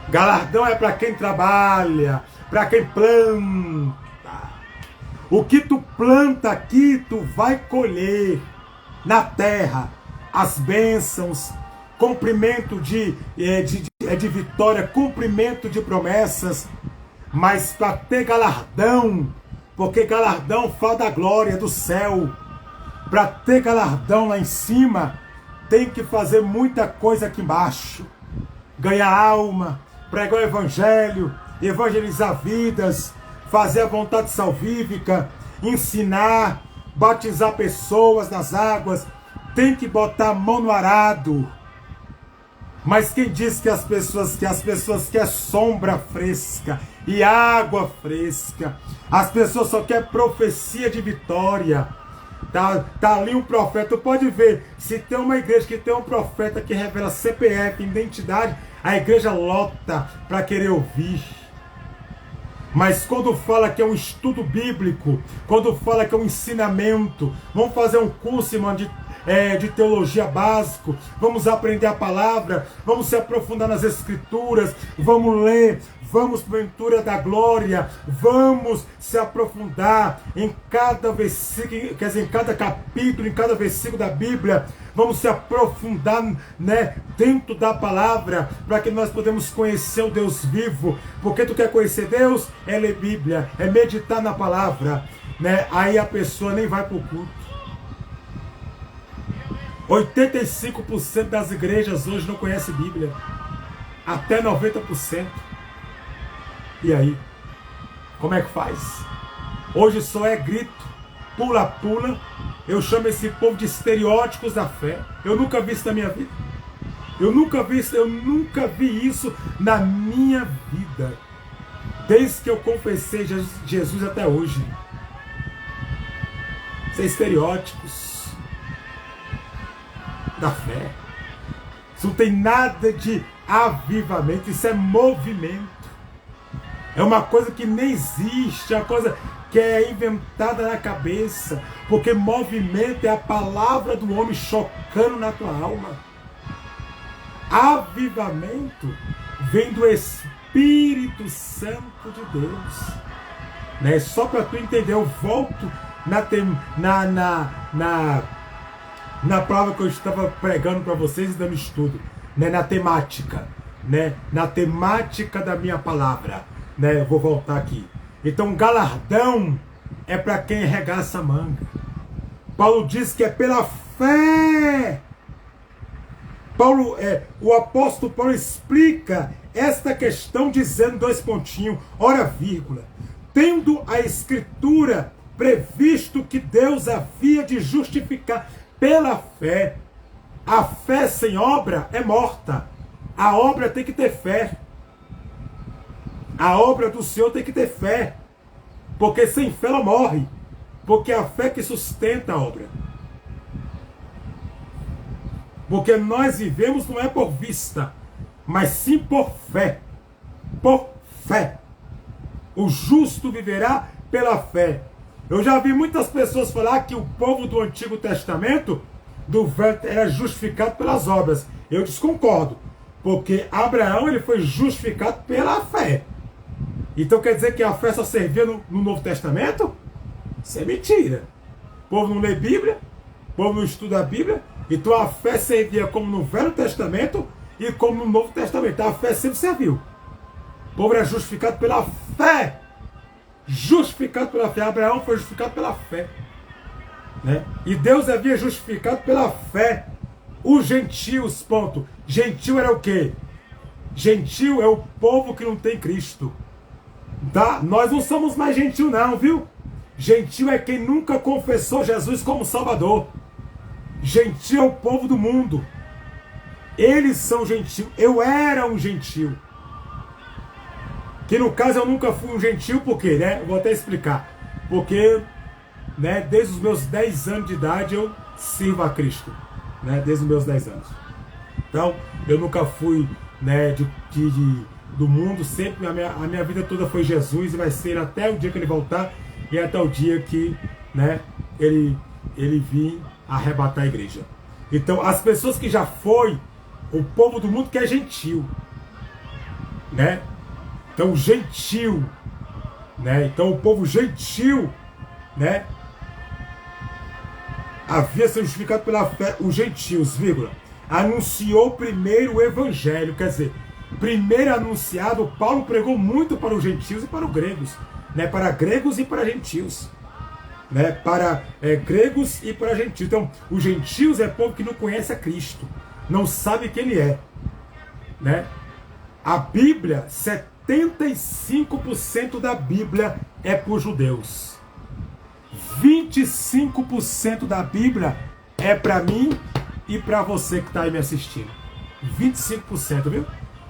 Speaker 1: Galardão é para quem trabalha, para quem planta. O que tu planta aqui, tu vai colher na terra. As bênçãos, cumprimento de vitória, cumprimento de promessas. Mas para ter galardão, porque galardão fala da glória do céu. Para ter galardão lá em cima, tem que fazer muita coisa aqui embaixo. Ganhar alma, pregar o evangelho, evangelizar vidas, fazer a vontade salvífica, ensinar, batizar pessoas nas águas, tem que botar a mão no arado. Mas quem diz que as pessoas querem sombra fresca e água fresca? As pessoas só querem profecia de vitória. Tá ali um profeta. Tu pode ver, se tem uma igreja que tem um profeta que revela CPF, identidade, a igreja lota para querer ouvir. Mas quando fala que é um estudo bíblico, quando fala que é um ensinamento, vamos fazer um curso, irmão, de teologia básico, vamos aprender a palavra, vamos se aprofundar nas escrituras, vamos ler, vamos para a aventura da glória, vamos se aprofundar em cada versículo, quer dizer, em cada capítulo, em cada versículo da Bíblia, vamos se aprofundar, né, dentro da palavra, para que nós podemos conhecer o Deus vivo. Porque tu quer conhecer Deus? É ler Bíblia, é meditar na palavra, né? Aí a pessoa nem vai para o culto. 85% das igrejas hoje não conhecem Bíblia. Até 90%. E aí? Como é que faz? Hoje só é grito, pula-pula. Eu chamo esse povo de estereótipos da fé. Eu nunca vi isso na minha vida. Eu nunca vi isso na minha vida. Desde que eu confessei Jesus até hoje. Isso é estereótipos da fé. Isso não tem nada de avivamento, isso é movimento. É uma coisa que nem existe, é uma coisa que é inventada na cabeça, porque movimento é a palavra do homem chocando na tua alma. Avivamento vem do Espírito Santo de Deus, né? Só para tu entender, eu volto na palavra que eu estava pregando para vocês e dando estudo, né, na temática, né, na temática da minha palavra, né, eu vou voltar aqui. Então, galardão é para quem arregaça a manga. Paulo diz que é pela fé. O apóstolo Paulo explica esta questão dizendo, 2 pontinhos, ora vírgula, tendo a escritura previsto que Deus havia de justificar pela fé. A fé sem obra é morta. A obra tem que ter fé. A obra do Senhor tem que ter fé. Porque sem fé ela morre. Porque é a fé que sustenta a obra. Porque nós vivemos não é por vista, mas sim por fé. Por fé. O justo viverá pela fé. Eu já vi muitas pessoas falar que o povo do Antigo Testamento, do Velho, era justificado pelas obras. Eu desconcordo, porque Abraão ele foi justificado pela fé. Então quer dizer que a fé só servia no Novo Testamento? Isso é mentira. O povo não lê Bíblia, o povo não estuda a Bíblia, então a fé servia como no Velho Testamento e como no Novo Testamento. A fé sempre serviu. O povo era justificado pela fé. Justificado pela fé. Abraão foi justificado pela fé, né? E Deus havia justificado pela fé os gentios, ponto. Gentil era o quê? Gentil é o povo que não tem Cristo, tá? Nós não somos mais gentil não, viu? Gentil é quem nunca confessou Jesus como Salvador. Gentil é o povo do mundo. Eles são gentil. Eu era um gentil. Que no caso eu nunca fui um gentil, por quê, né? Eu vou até explicar. Porque, né, desde os meus 10 anos de idade eu sirvo a Cristo, né? Desde os meus 10 anos. Então, eu nunca fui, né, do mundo, sempre a minha vida toda foi Jesus e vai ser até o dia que ele voltar e até o dia que, né, ele vir arrebatar a igreja. Então, as pessoas que já foi, o povo do mundo que é gentil, né? Então, gentil, né? Então, o povo gentil, né, havia sido justificado pela fé. Os gentios, vírgula, anunciou primeiro o evangelho, quer dizer, primeiro anunciado. Paulo pregou muito para os gentios e para os gregos, né? Para gregos e para gentios, né? Para gregos e para gentios. Então, os gentios é povo que não conhece a Cristo, não sabe quem ele é, né? A Bíblia, 75% da Bíblia é para os judeus. 25% da Bíblia é para mim e para você que está aí me assistindo. 25%, viu?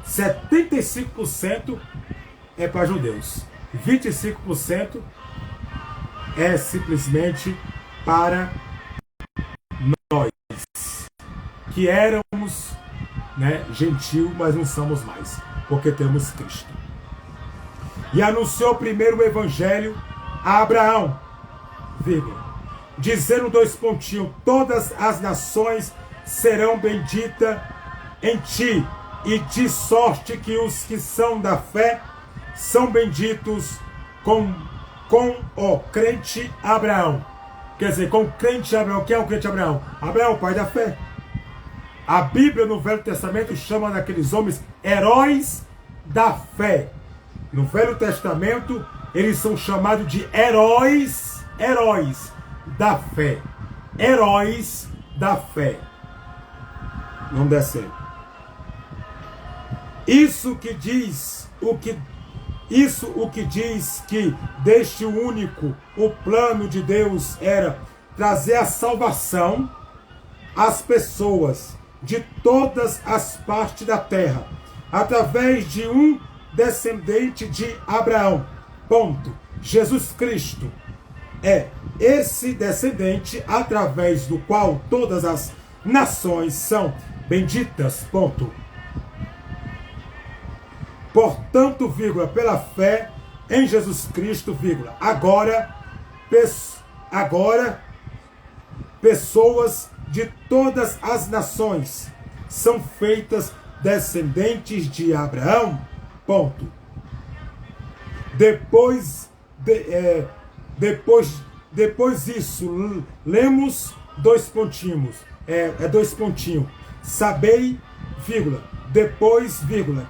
Speaker 1: 75% é para judeus. 25% é simplesmente para nós, que éramos, gentil, mas não somos mais, porque temos Cristo. E anunciou primeiro o evangelho a Abraão, vírgula, dizendo 2 pontinhos, todas as nações serão benditas em ti, e de sorte que os que são da fé são benditos com o crente Abraão. Quer dizer, com o crente Abraão. Quem é o crente Abraão? Abraão, o pai da fé. A Bíblia no Velho Testamento chama daqueles homens heróis da fé. No Velho Testamento eles são chamados de heróis da fé. Heróis da fé. Vamos descer. Isso o que diz que deste único o plano de Deus era trazer a salvação às pessoas de todas as partes da terra, através de um descendente de Abraão. Ponto. Jesus Cristo é esse descendente através do qual todas as nações são benditas. Ponto. Portanto, vírgula, pela fé em Jesus Cristo, vírgula, agora pessoas de todas as nações são feitas descendentes de Abraão. Ponto. Depois disso, lemos 2 pontinhos. 2 pontinhos. Sabei, vírgula, depois, vírgula,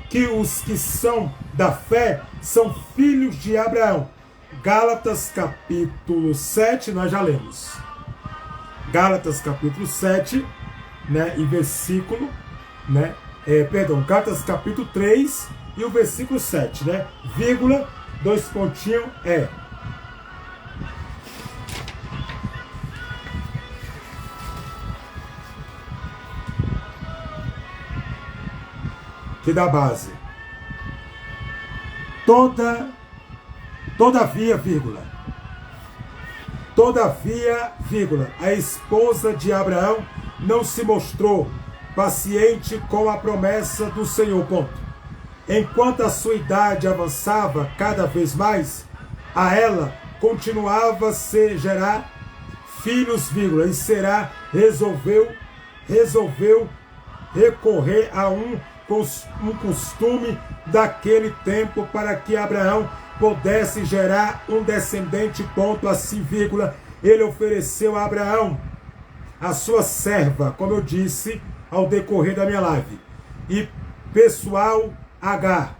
Speaker 1: que os que são da fé são filhos de Abraão. Gálatas capítulo 7, nós já lemos. Gálatas capítulo 7, e versículo, Gálatas capítulo 3 e o versículo 7, vírgula, 2 pontinhos, que dá base. Todavia, vírgula, a esposa de Abraão não se mostrou paciente com a promessa do Senhor. Ponto. Enquanto a sua idade avançava cada vez mais, a ela continuava a se gerar filhos, vírgula, e Será resolveu recorrer a um costume daquele tempo para que Abraão pudesse gerar um descendente. Ponto. Assim, vírgula, ele ofereceu a Abraão a sua serva, como eu disse ao decorrer da minha live, e pessoal H,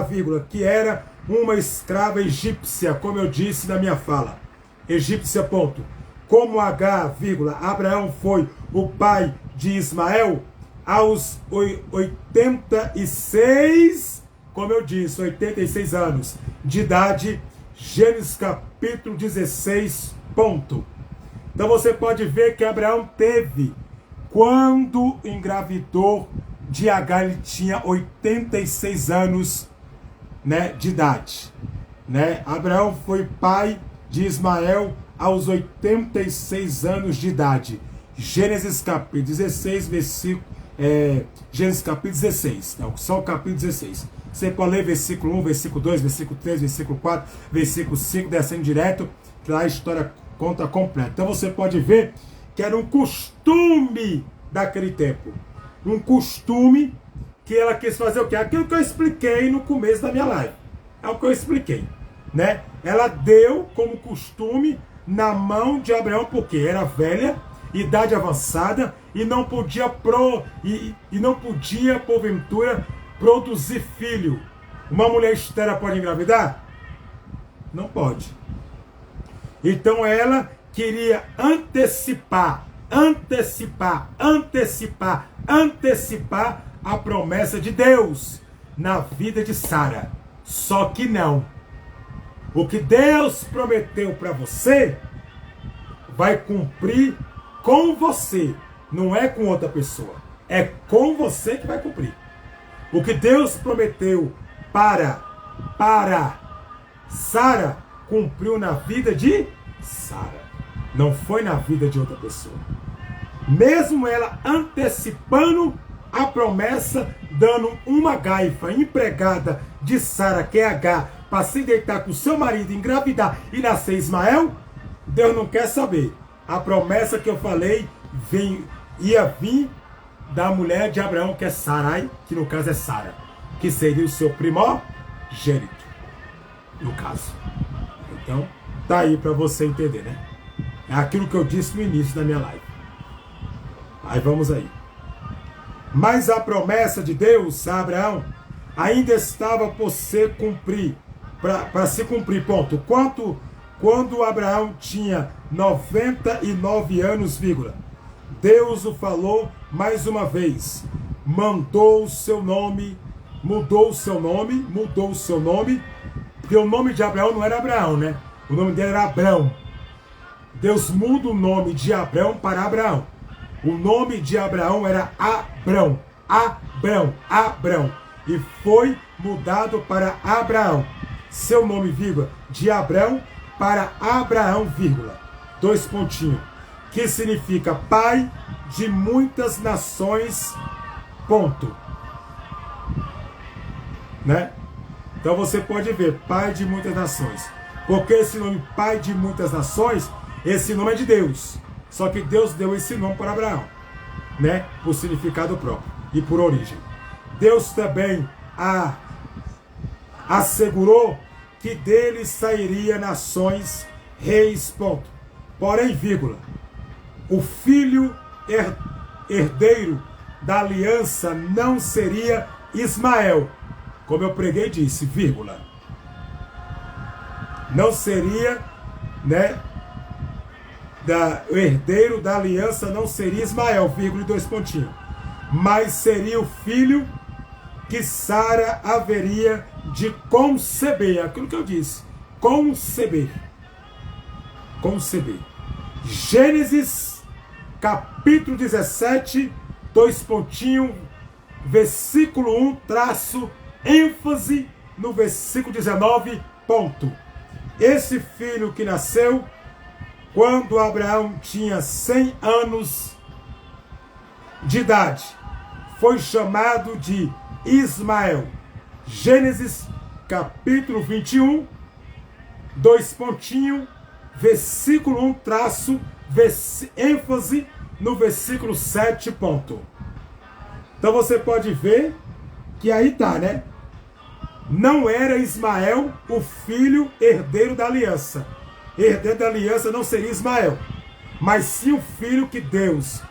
Speaker 1: vírgula, que era uma escrava egípcia, como eu disse na minha fala, egípcia. Ponto. Como H, vírgula, Abraão foi o pai de Ismael, aos 86, como eu disse, 86 anos de idade, Gênesis capítulo 16, ponto. Então você pode ver que Abraão teve, quando engravidou de Agar, ele tinha 86 anos, de idade. Abraão foi pai de Ismael aos 86 anos de idade. Gênesis capítulo 16, versículo Gênesis capítulo 16, não, só o capítulo 16. Você pode ler versículo 1, versículo 2, versículo 3, versículo 4, versículo 5, descendo direto, que lá a história conta completa. Então você pode ver que era um costume daquele tempo. Um costume que ela quis fazer o quê? Aquilo que eu expliquei no começo da minha live. É o que eu expliquei, Ela deu como costume na mão de Abraão, porque era velha, idade avançada, e não podia porventura produzir filho. Uma mulher estéril pode engravidar? Não pode. Então ela queria antecipar a promessa de Deus na vida de Sara. Só que não. O que Deus prometeu para você vai cumprir com você, não é com outra pessoa. É com você que vai cumprir. O que Deus prometeu para Sara, cumpriu na vida de Sara. Não foi na vida de outra pessoa. Mesmo ela antecipando a promessa, dando uma gaifa empregada de Sara, que é H, para se deitar com seu marido, engravidar e nascer Ismael, Deus não quer saber. A promessa que eu falei ia vir da mulher de Abraão, que é Sarai, que no caso é Sara, que seria o seu primogênito, no caso. Então, tá aí para você entender, né? É aquilo que eu disse no início da minha live. Aí vamos aí. Mas a promessa de Deus a Abraão ainda estava por se cumprir, para se cumprir, ponto. Quando Abraão tinha 99 anos, Deus o falou mais uma vez, mudou o seu nome, porque o nome de Abraão não era Abraão, né? O nome dele era Abrão. Deus muda o nome de Abrão para Abraão. O nome de Abraão era Abrão. E foi mudado para Abraão. Seu nome, de Abrão para Abraão, 2 pontinhos. Que significa pai de muitas nações, ponto. Né? Então você pode ver, pai de muitas nações. Porque esse nome, pai de muitas nações, esse nome é de Deus. Só que Deus deu esse nome para Abraão, né? Por significado próprio e por origem. Deus também assegurou que dele sairia nações, reis, ponto. Porém, o filho herdeiro da aliança não seria Ismael, como eu preguei e disse, não seria, né? O herdeiro da aliança não seria Ismael, e 2 pontinhos. Mas seria o filho que Sara haveria de conceber. Aquilo que eu disse. Conceber. Gênesis, capítulo 17, 2 pontinhos, versículo 1, traço, ênfase no versículo 19, ponto. Esse filho que nasceu quando Abraão tinha 100 anos de idade, foi chamado de Ismael. Gênesis capítulo 21, 2 pontinhos, versículo 1, traço, ênfase no versículo 7, ponto. Então você pode ver que aí tá, né? Não era Ismael o filho herdeiro da aliança. Herdeiro da aliança não seria Ismael, mas sim o filho que Deus,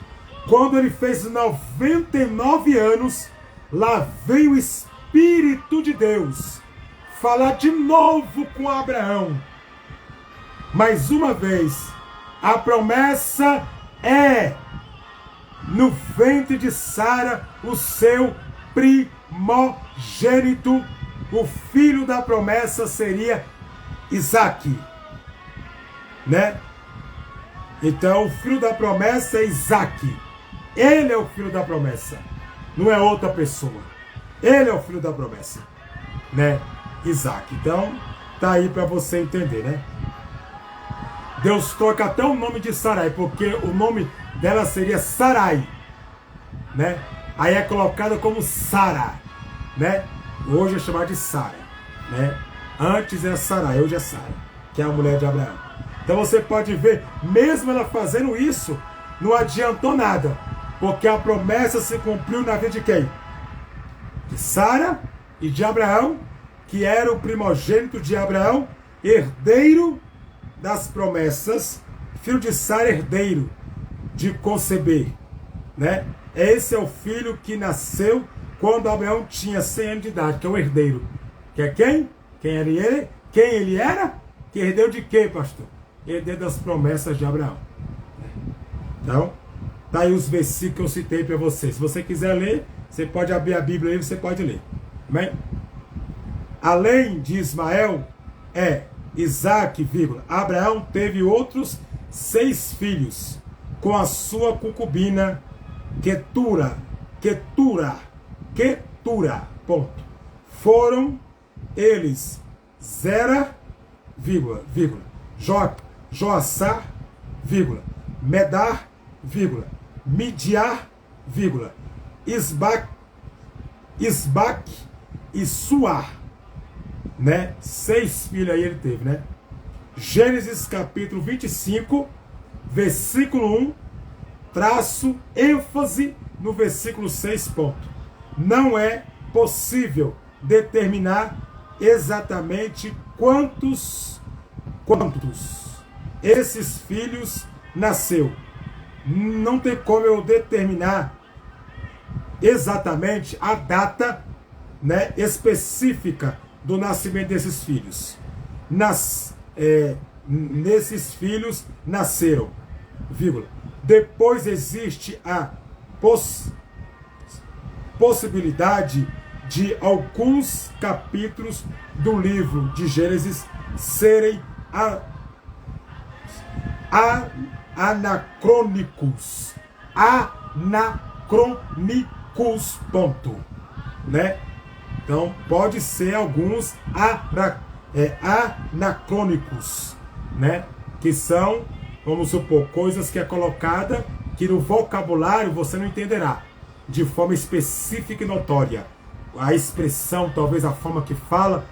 Speaker 1: quando ele fez 99 anos, lá veio o Espírito de Deus falar de novo com Abraão. Mais uma vez, a promessa é no ventre de Sara o seu primogênito. O filho da promessa seria Isaque, né? Então o filho da promessa é Isaque. Ele é o filho da promessa, não é outra pessoa. Ele é o filho da promessa, né? Isaque. Então tá aí para você entender, né? Deus troca até o nome de Sarai, porque o nome dela seria Sarai, né? Aí é colocada como Sara, né? Hoje é chamada de Sara, né? Antes era Sarai, hoje é Sara, que é a mulher de Abraão. Então você pode ver, mesmo ela fazendo isso, não adiantou nada, porque a promessa se cumpriu na vida de quem? De Sara e de Abraão, que era o primogênito de Abraão, herdeiro das promessas, filho de Sara, herdeiro de conceber, né? Esse é o filho que nasceu quando Abraão tinha 100 anos de idade, que é o herdeiro. Que é quem? Quem era ele? Quem ele era? Que herdeiro de quê, pastor? Herdeiro das promessas de Abraão. Então, tá aí os versículos que eu citei para você. Se você quiser ler, você pode abrir a Bíblia aí, você pode ler. Amém? Além de Ismael, Isaque, Abraão teve outros 6 filhos com a sua concubina Quetura, ponto. Foram eles Zera, Joaçar, vírgula, Medar, vírgula, Midiar, vírgula, Isbaque e Suar, né? 6 filhos aí ele teve, né? Gênesis capítulo 25, versículo 1, traço, ênfase no versículo 6, ponto. Não é possível determinar exatamente quantos esses filhos nasceu. Não tem como eu determinar exatamente a data, né, específica do nascimento desses filhos. Nesses filhos nasceram, vírgula. Depois existe a possibilidade de alguns capítulos do livro de Gênesis serem anacrônicos, ponto, né? Então pode ser alguns anacrônicos, né? Que são, vamos supor, coisas que é colocada que no vocabulário você não entenderá de forma específica e notória. A expressão, talvez a forma que fala,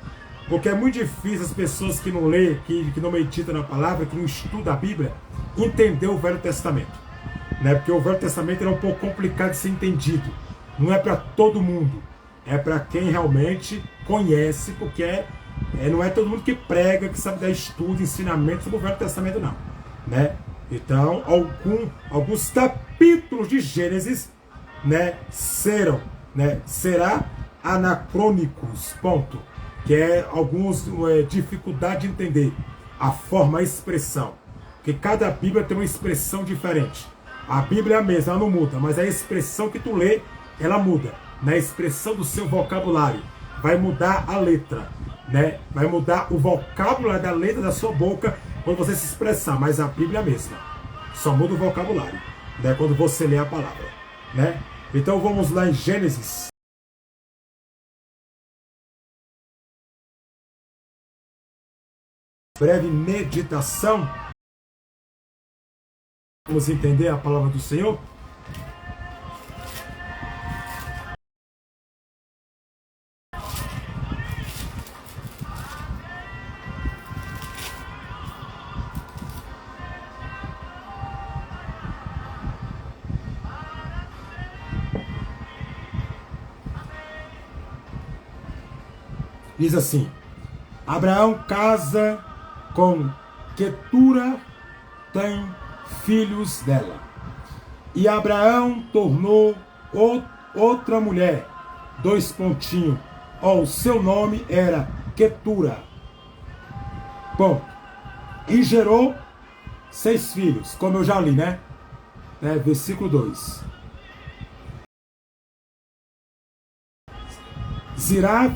Speaker 1: porque é muito difícil as pessoas que não lêem, que não meditam na palavra, que não estudam a Bíblia, entender o Velho Testamento, né? Porque o Velho Testamento é um pouco complicado de ser entendido. Não é para todo mundo, é para quem realmente conhece, porque não é todo mundo que prega, que sabe dar estudo, ensinamento sobre o Velho Testamento, não, né? Então, alguns capítulos de Gênesis, né, será anacrônicos, ponto. Que é alguns dificuldade de entender a forma, a expressão. Porque cada Bíblia tem uma expressão diferente. A Bíblia é a mesma, ela não muda, mas a expressão que tu lê, ela muda. Na expressão do seu vocabulário, vai mudar a letra, né? Vai mudar o vocabulário da letra da sua boca quando você se expressar, mas a Bíblia é a mesma. Só muda o vocabulário, né? Quando você lê a palavra, né? Então vamos lá em Gênesis. Breve meditação. Vamos entender a palavra do Senhor? Diz assim: Abraão casa com Quetura, tem filhos dela. E Abraão tornou outra mulher, 2 pontinhos. O seu nome era Quetura. Bom, e gerou 6 filhos, como eu já li, né? Versículo 2. Zirá